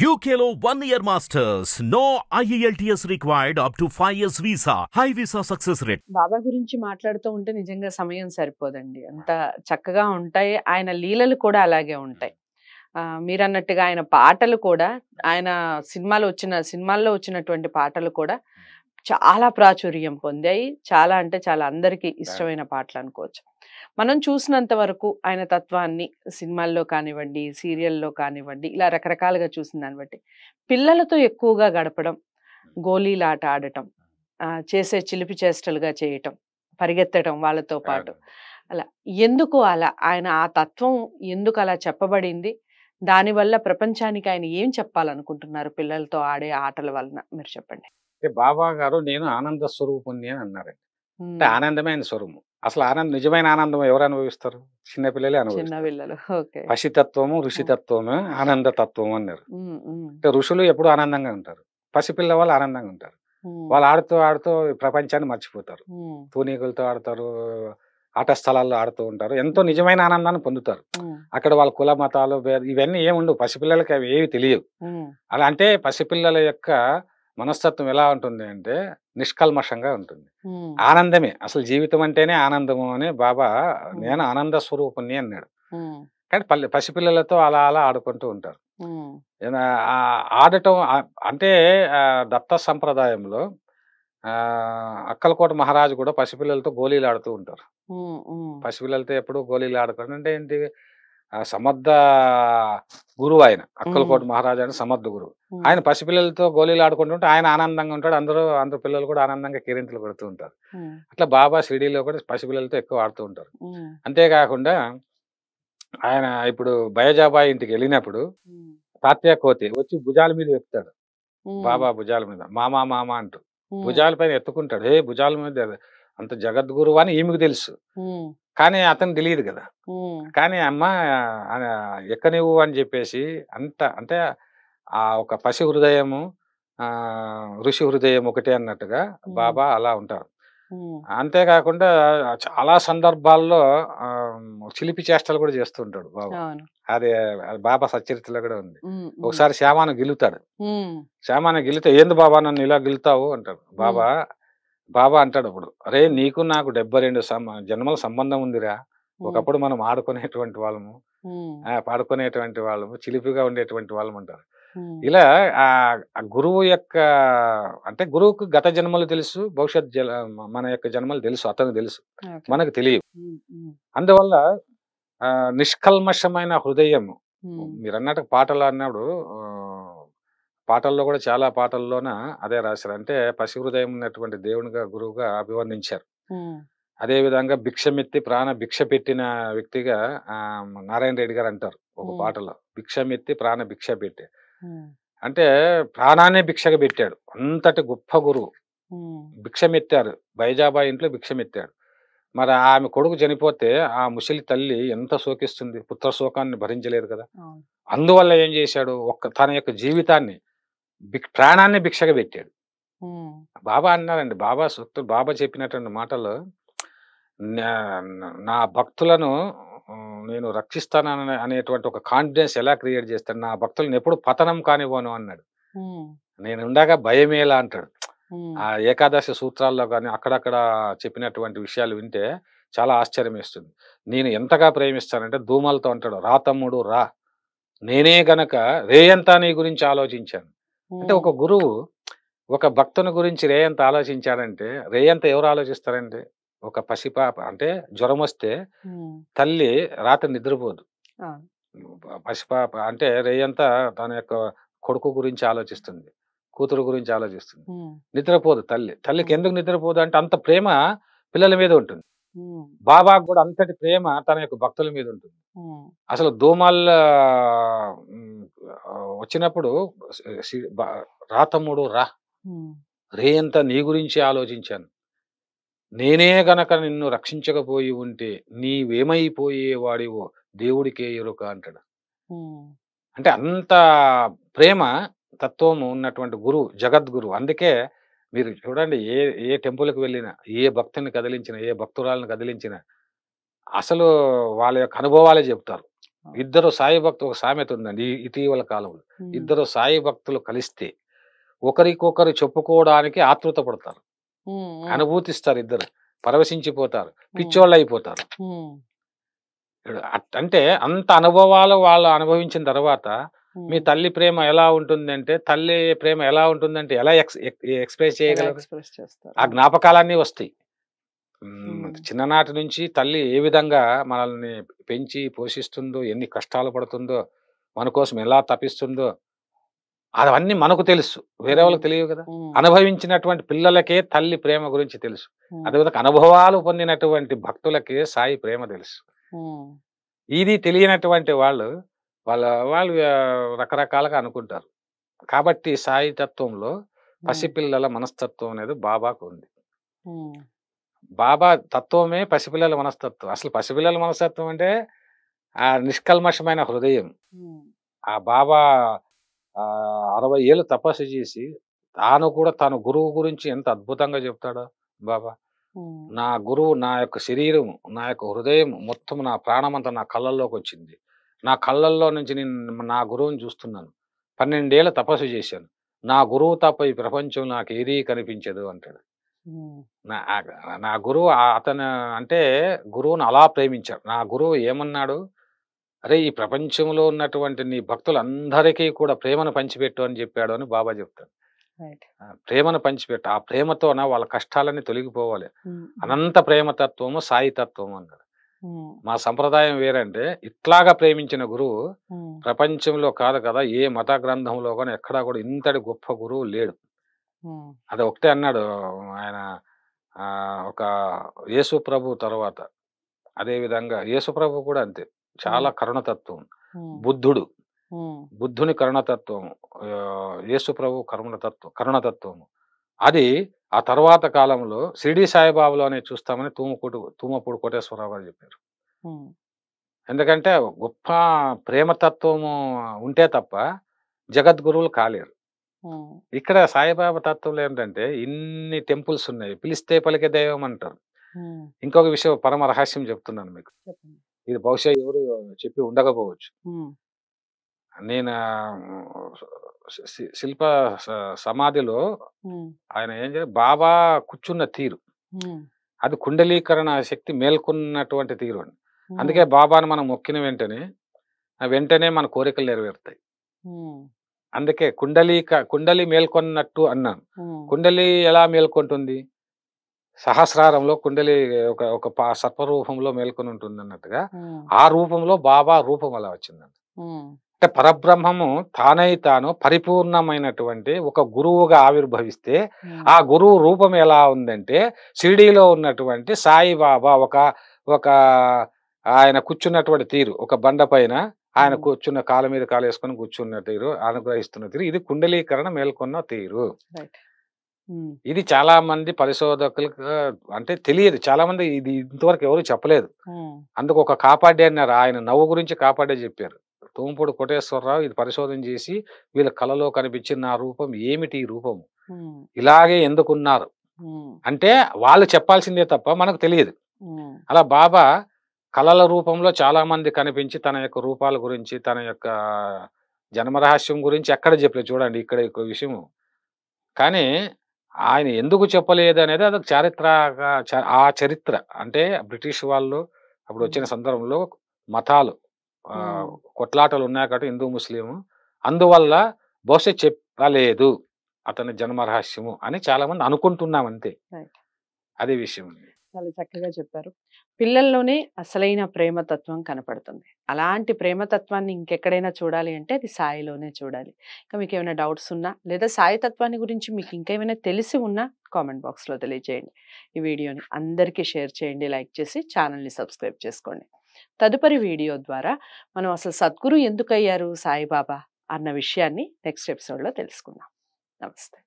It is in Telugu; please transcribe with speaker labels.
Speaker 1: UKLO 1 year masters. No IELTS required up to 5 years visa. High visa success rate.
Speaker 2: బాబా గురించి మాట్లాడుతూ ఉంటే నిజంగా సమయం సరిపోదండి. అంత చక్కగా ఉంటాయి. ఆయన లీలలు కూడా అలాగే ఉంటాయి. మీరన్నట్టుగా ఆయన పాటలు కూడా ఆయన సినిమాల్లో వచ్చినటువంటి పాటలు కూడా చాలా ప్రాచుర్యం పొందాయి. చాలా అంటే చాలా అందరికీ ఇష్టమైన పాటలు అనుకోవచ్చు. మనం చూసినంత వరకు ఆయన తత్వాన్ని సినిమాల్లో కానివ్వండి, సీరియల్లో కానివ్వండి, ఇలా రకరకాలుగా చూసిన దాన్ని బట్టి పిల్లలతో ఎక్కువగా గడపడం, గోళీలాట ఆడటం, చేసే చిలిపి చేష్టలుగా చేయటం, పరిగెత్తడం వాళ్ళతో పాటు, అలా ఎందుకు అలా ఆయన ఆ తత్వం ఎందుకు అలా చెప్పబడింది? దానివల్ల ప్రపంచానికి ఆయన ఏం చెప్పాలనుకుంటున్నారు పిల్లలతో ఆడే ఆటల వలన మీరు చెప్పండి.
Speaker 3: బాబా గారు నేను ఆనంద స్వరూపుణ్ణి అని అన్నారండి. అంటే ఆనందమైన స్వరూపం. అసలు నిజమైన ఆనందం ఎవరు అనుభవిస్తారు? చిన్నపిల్లలే అనుభవిస్తారు.
Speaker 2: పిల్లలు.
Speaker 3: పసితత్వము, ఋషితత్వము, ఆనంద తత్వము అన్నారు. అంటే ఋషులు ఎప్పుడు ఆనందంగా ఉంటారు, పసిపిల్ల వాళ్ళు ఆనందంగా ఉంటారు. వాళ్ళు ఆడుతూ ఆడుతూ ప్రపంచాన్ని మర్చిపోతారు. తూనీగులతో ఆడతారు, ఆట స్థలాల్లో ఆడుతూ ఉంటారు, ఎంతో నిజమైన ఆనందాన్ని పొందుతారు. అక్కడ వాళ్ళ కుల మతాలు ఇవన్నీ ఏముండవు, పసిపిల్లలకి అవి ఏవి తెలియవు. అలా అంటే పసిపిల్లల యొక్క మనస్తత్వం ఎలా ఉంటుంది అంటే నిష్కల్మషంగా ఉంటుంది. ఆనందమే అసలు జీవితం అంటేనే ఆనందము అని బాబా నేను ఆనంద స్వరూపుణ్ణి అన్నాడు. కానీ పసిపిల్లలతో అలా అలా ఆడుకుంటూ ఉంటారు. ఆడటం అంటే దత్త సంప్రదాయంలో అక్కలకోట మహారాజు కూడా పసిపిల్లలతో గోళీలు ఆడుతూ ఉంటారు. పసిపిల్లలతో ఎప్పుడు గోళీలు ఆడుకోవడం అంటే ఏంటి, సమర్థ గురువు ఆయన. అక్కలకోట మహారాజు అని సమర్థ గురువు. ఆయన పసిపిల్లలతో గోళీలు ఆడుకుంటుంటే ఆయన ఆనందంగా ఉంటాడు, అందరూ పిల్లలు కూడా ఆనందంగా కేరింతలు కొడుతూ ఉంటారు. అట్లా బాబా షిరిడీలో కూడా పసిపిల్లలతో ఎక్కువ ఆడుతూ ఉంటారు. అంతేకాకుండా ఆయన ఇప్పుడు బయజాబాయి ఇంటికి వెళ్ళినప్పుడు తాత్యా కోతి వచ్చి భుజాల మీద ఎక్కుతాడు. బాబా భుజాల మీద మామా మామా అంటూ భుజాల పైన ఎత్తుకుంటాడు. భుజాల మీద అంత జగద్గురువు అని ఈమెకు తెలుసు, కానీ అతను తెలియదు కదా. కానీ అమ్మ ఎక్కనివ్వు అని చెప్పేసి అంటే ఆ ఒక పసి హృదయము ఋషి హృదయం ఒకటే అన్నట్టుగా బాబా అలా ఉంటారు. అంతేకాకుండా చాలా సందర్భాల్లో చిలిపి చేష్టలు కూడా చేస్తూ ఉంటాడు బాబా. అది బాబా సచరిత్రలో కూడా ఉంది. ఒకసారి శ్యామాను గిలుతాడు. శ్యామాను గిలితే ఏంది బాబా నన్ను ఇలా గిలుతావు అంటాడు. బాబా అంటాడు అప్పుడు, అరే నీకు నాకు 72 జన్మల సంబంధం ఉందిరా. ఒకప్పుడు మనం ఆడుకునేటువంటి వాళ్ళము, పాడుకునేటువంటి వాళ్ళము, చిలిపిగా ఉండేటువంటి వాళ్ళం అంటారు. ఇలా ఆ గురువు యొక్క అంటే గురువుకు గత జన్మలు తెలుసు, భవిష్యత్ మన యొక్క జన్మలు తెలుసు, అతనికి తెలుసు, మనకు తెలియదు. అందువల్ల నిష్కల్మషమైన హృదయము. మీరు అన్నట్టు పాటలు అన్నాడు, పాటల్లో కూడా చాలా పాటల్లోన అదే రాశారు. అంటే పసి హృదయం ఉన్నటువంటి దేవునిగా గురువుగా అభివర్ణించారు. అదే విధంగా భిక్షమెత్తి ప్రాణ భిక్ష పెట్టిన వ్యక్తిగా నారాయణ రెడ్డి గారు అంటారు ఒక పాటలో, భిక్షమెత్తి ప్రాణ భిక్ష పెట్టి. అంటే ప్రాణాన్ని భిక్షగా పెట్టాడు, అంతటి గొప్ప గురువు. భిక్షమెత్తారు, బైజాబాయి ఇంట్లో భిక్షమెత్తాడు. మరి ఆమె కొడుకు చనిపోతే ఆ ముసలి తల్లి ఎంత శోకిస్తుంది, పుత్ర శోకాన్ని భరించలేదు కదా. అందువల్ల ఏం చేశాడు, తన యొక్క జీవితాన్ని ప్రాణాన్ని భిక్షగా పెట్టాడు. బాబా అన్నారండి, బాబా చెప్పినటువంటి మాటలు, నా భక్తులను నేను రక్షిస్తానని అనేటువంటి ఒక కాన్ఫిడెన్స్ ఎలా క్రియేట్ చేస్తాను, నా భక్తులను ఎప్పుడు పతనం కానివ్వను అన్నాడు. నేను ఉండగా భయమేలా అంటాడు. ఆ ఏకాదశి సూత్రాల్లో కానీ అక్కడక్కడ చెప్పినటువంటి విషయాలు వింటే చాలా ఆశ్చర్యం వేస్తుంది. నేను ఎంతగా ప్రేమిస్తానంటే ధూమలతో అంటాడు, రా తమ్ముడు రా, నేనే గనక రేయంతా నీ గురించి ఆలోచించాను. అంటే ఒక గురువు ఒక భక్తుని గురించి రేయంత ఆలోచించాడంటే, రేయంత ఎవరు ఆలోచిస్తారంటే ఒక పసిపాప. అంటే జ్వరం వస్తే తల్లి రాత్రి నిద్రపోదు, పసిపాప అంటే రేయంతా తన యొక్క కొడుకు గురించి ఆలోచిస్తుంది, కూతురు గురించి ఆలోచిస్తుంది, నిద్రపోదు తల్లికి ఎందుకు నిద్రపోదు అంటే అంత ప్రేమ పిల్లల మీద ఉంటుంది. బాబాకు కూడా అంతటి ప్రేమ తన యొక్క భక్తుల మీద ఉంటుంది. అసలు దోమల్ వచ్చినప్పుడు రా తమ్ముడు రా, రేయంతా నీ గురించి ఆలోచించాను, నేనే గనక నిన్ను రక్షించకపోయి ఉంటే నీవేమైపోయేవాడివో దేవుడికే ఎరుక అంటాడు. అంటే అంత ప్రేమ తత్వము ఉన్నటువంటి గురువు, జగద్గురువు. అందుకే మీరు చూడండి, ఏ టెంపుల్కి వెళ్ళినా, ఏ భక్తుని కదిలించినా, ఏ భక్తురాలను కదిలించినా అసలు వాళ్ళ యొక్క అనుభవాలే చెప్తారు. ఇద్దరు సాయి భక్తులు, ఒక సామెత ఉందండి ఇటీవల కాలంలో, ఇద్దరు సాయి భక్తులు కలిస్తే ఒకరికొకరు చెప్పుకోవడానికి ఆతృత పడతారు, అనుభూతిస్తారు, ఇద్దరు పరవశించిపోతారు, పిచ్చోళ్ళు అయిపోతారు. అంటే అంత అనుభవాలు వాళ్ళు అనుభవించిన తర్వాత మీ తల్లి ప్రేమ ఎలా ఉంటుందంటే, తల్లి ప్రేమ ఎలా ఉంటుందంటే ఎలా ఎక్స్ప్రెస్ చేయగలరు? ఆ జ్ఞాపకాలన్నీ వస్తాయి. చిన్ననాటి నుంచి తల్లి ఏ విధంగా మనల్ని పెంచి పోషిస్తుందో, ఎన్ని కష్టాలు పడుతుందో, మన కోసం ఎలా తపిస్తుందో అవన్నీ మనకు తెలుసు, వేరే వాళ్ళకి తెలియదు కదా. అనుభవించినటువంటి పిల్లలకే తల్లి ప్రేమ గురించి తెలుసు. అదేవిధంగా అనుభవాలు పొందినటువంటి భక్తులకే సాయి ప్రేమ తెలుసు. ఇది తెలియనటువంటి వాళ్ళు రకరకాలుగా అనుకుంటారు. కాబట్టి సాయి తత్వంలో పసిపిల్లల మనస్తత్వం అనేది బాబాకు ఉంది. బాబా తత్వమే పసిపిల్లల మనస్తత్వం. అసలు పసిపిల్లల మనస్తత్వం అంటే ఆ నిష్కల్మషమైన హృదయం. ఆ బాబా 60 ఏళ్ళు తపస్సు చేసి తాను గురువు గురించి ఎంత అద్భుతంగా చెప్తాడో బాబా. నా గురువు, నా యొక్క శరీరం, నా యొక్క హృదయం మొత్తం, నా ప్రాణం అంతా నా కళ్ళల్లోకి వచ్చింది. నా కళ్ళల్లో నుంచి నేను నా గురువుని చూస్తున్నాను. 12 ఏళ్ళ తపస్సు చేశాను. నా గురువు తప్ప ఈ ప్రపంచం నాకు ఏదీ కనిపించదు అంటాడు. నా గురువు, అతను అంటే గురువును అలా ప్రేమించాడు. నా గురువు ఏమన్నాడు, అరే ఈ ప్రపంచంలో ఉన్నటువంటి నీ భక్తులందరికీ కూడా ప్రేమను పంచిపెట్టు అని చెప్పాడు అని బాబా చెప్తాడు. ప్రేమను పంచిపెట్టు, ఆ ప్రేమతోన వాళ్ళ కష్టాలన్నీ తొలగిపోవాలి. అనంత ప్రేమతత్వము సాయి తత్వము అన్నాడు. మా సంప్రదాయం వేరంటే, ఇట్లాగా ప్రేమించిన గురువు ప్రపంచంలో కాదు కదా, ఏ మత గ్రంథంలో కానీ ఎక్కడా కూడా ఇంతటి గొప్ప గురువు లేడు. అది ఒకటే అన్నాడు ఆయన, ఒక యేసు ప్రభు తర్వాత. అదే విధంగా యేసు ప్రభు కూడా అంతే, చాలా కరుణతత్వం. బుద్ధుని కరుణతత్వం, యేసు ప్రభు కరుణతత్వము. అది ఆ తర్వాత కాలంలో షిరిడి సాయిబాబాలోనే చూస్తామని తూమపూడి కోటేశ్వరరావు గారు చెప్పారు. ఎందుకంటే గొప్ప ప్రేమతత్వము ఉంటే తప్ప జగద్గురువులు కాలేరు. ఇక్కడ సాయిబాబా తత్వంలో ఏంటంటే ఇన్ని టెంపుల్స్ ఉన్నాయి, పిలిస్తే పలికే దైవం అంటారు. ఇంకొక విషయం, పరమ రహస్యం చెప్తున్నాను మీకు. ఇది బహుశా ఎవరు చెప్పి ఉండకపోవచ్చు. నేను శిల్ప సమాధిలో ఆయన ఏం చేయాలి, బాబా కూర్చున్న తీరు అది కుండలీకరణ శక్తి మేల్కొన్నటువంటి తీరు అండి. అందుకే బాబాను మనం మొక్కిన వెంటనే మన కోరికలు నెరవేరుతాయి. అందుకే కుండలి మేల్కొన్నట్టు అన్నాను. కుండలి ఎలా మేల్కొంటుంది? సహస్రారంలో కుండలి ఒక సర్పరూపంలో మేల్కొని ఉంటుంది అన్నట్టుగా ఆ రూపంలో బాబా రూపం అలా వచ్చిందండి. అంటే పరబ్రహ్మము తాను పరిపూర్ణమైనటువంటి ఒక గురువుగా ఆవిర్భవిస్తే ఆ గురువు రూపం ఎలా ఉందంటే, షిరిడీలో ఉన్నటువంటి సాయిబాబా ఒక ఆయన కూర్చున్నటువంటి తీరు, ఒక బండ పైన ఆయన కూర్చున్న కాళ్ళ మీద కాలు వేసుకొని కూర్చున్న తీరు, అనుగ్రహిస్తున్న తీరు, ఇది కుండలీకరణ మేల్కొన్న తీరు. ఇది చాలా మంది పరిశోధకులకు అంటే తెలియదు, చాలా మంది ఇది ఇంతవరకు ఎవరు చెప్పలేదు. అందుకు ఒక కాపాడే అన్నారు, ఆయన నవ్వు గురించి కాపాడే చెప్పారు. తూంపూడి కోటేశ్వరరావు ఇది పరిశోధన చేసి వీళ్ళ కళలో కనిపించిన ఆ రూపం ఏమిటి, ఈ రూపము ఇలాగే ఎందుకున్నారు అంటే వాళ్ళు చెప్పాల్సిందే తప్ప మనకు తెలియదు. అలా బాబా కళల రూపంలో చాలా మంది కనిపించి తన యొక్క రూపాల గురించి, తన యొక్క జన్మరహస్యం గురించి ఎక్కడ చెప్పలేదు. చూడండి ఇక్కడ ఒక విషయం. కానీ ఆయన ఎందుకు చెప్పలేదు అనేది అదొక ఆ చరిత్ర. అంటే బ్రిటిష్ వాళ్ళు అప్పుడు వచ్చిన సందర్భంలో మతాలు కొట్లాటలు ఉన్నాయి కాబట్టి హిందూ ముస్లిం, అందువల్ల బహుశా చెప్పలేదు అతని జన్మరహస్యము అని చాలా మంది అనుకుంటున్నాం అంతే. అదే విషయం.
Speaker 2: చాలా చక్కగా చెప్పారు. పిల్లల్లోనే అసలైన ప్రేమతత్వం కనపడుతుంది. అలాంటి ప్రేమతత్వాన్ని ఇంకెక్కడైనా చూడాలి అంటే అది సాయిలోనే చూడాలి. ఇంకా మీకు ఏమైనా డౌట్స్ ఉన్నా లేదా సాయి తత్వాన్ని గురించి మీకు ఇంకేమైనా తెలిసి ఉన్నా కామెంట్ బాక్స్లో తెలియజేయండి. ఈ వీడియోని అందరికీ షేర్ చేయండి, లైక్ చేసి ఛానల్ని సబ్స్క్రైబ్ చేసుకోండి. తదుపరి వీడియో ద్వారా మనం అసలు సద్గురు ఎందుకు అయ్యారు సాయిబాబా అన్న విషయాన్ని నెక్స్ట్ ఎపిసోడ్లో తెలుసుకుందాం. నమస్తే.